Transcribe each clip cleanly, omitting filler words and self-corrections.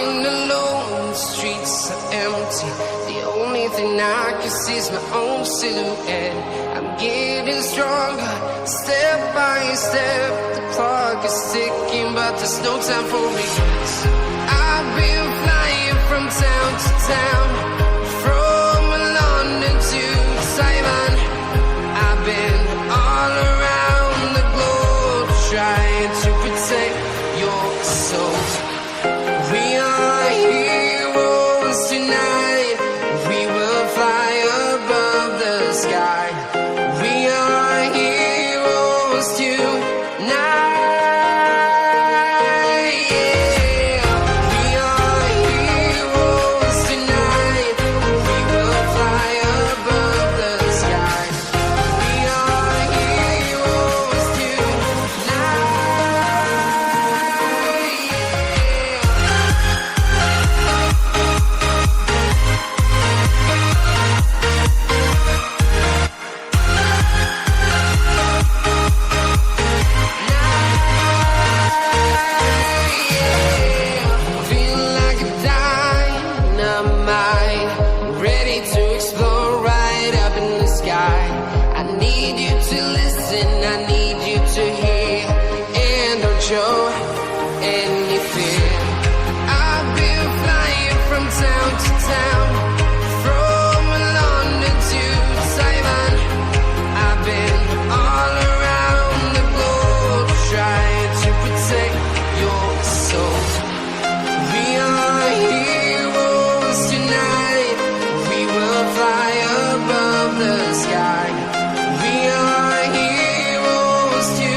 walking alone, the streets are empty. The only thing I can see is my own silhouette. I'm getting stronger, step by step. The clock is ticking, but there's no time for regrets. I've been flying from town to town, from London to Taiwan. I've been all around the globe, trying to protect your soul. We are heroes tonight. We will fly above the sky. We are heroes tonight. Show any fear. I've been flying from town to town, from London to Taiwan. I've been all around the globe, trying to protect your soul. We are heroes tonight. We will fly above the sky. We are heroes tonight.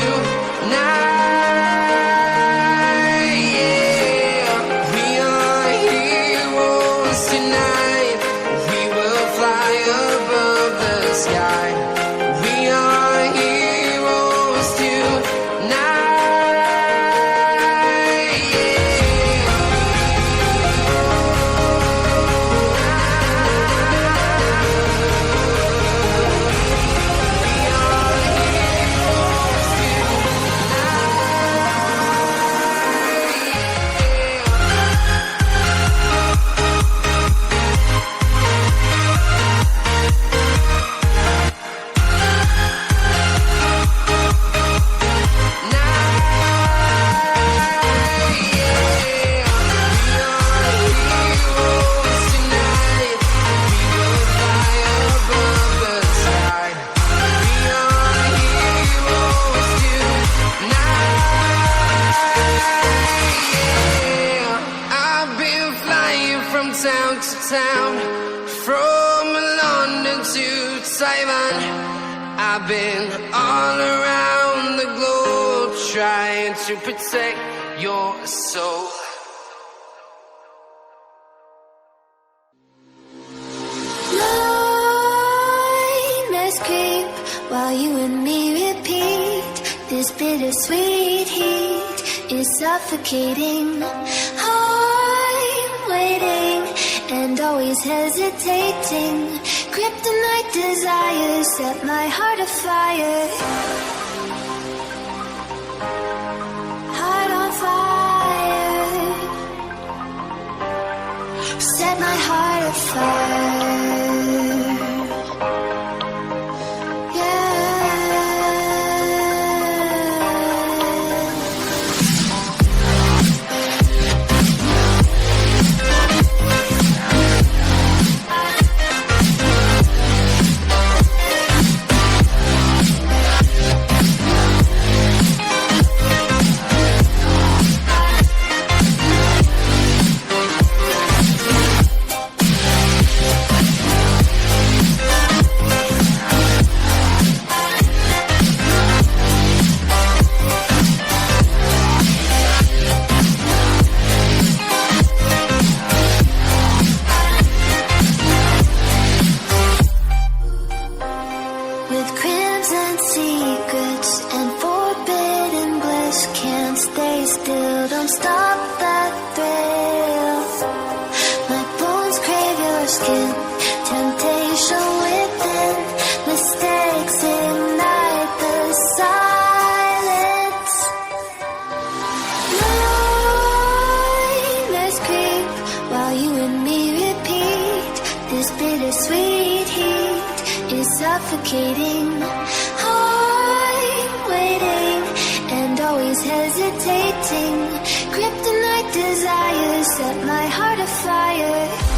Town to town, from London to Taiwan. I've been all around the globe, trying to protect your soul. Nightmares creep while you and me repeat. This bittersweet heat is suffocating. I'm waiting and always hesitating. Kryptonite desires set my heart afire. Heart on fire. Set my heart afire. Skin, temptation within, mistakes ignite the silence. Nightmares creep suffocating. I'm waiting and always hesitating. Kryptonite desires set my heart afire.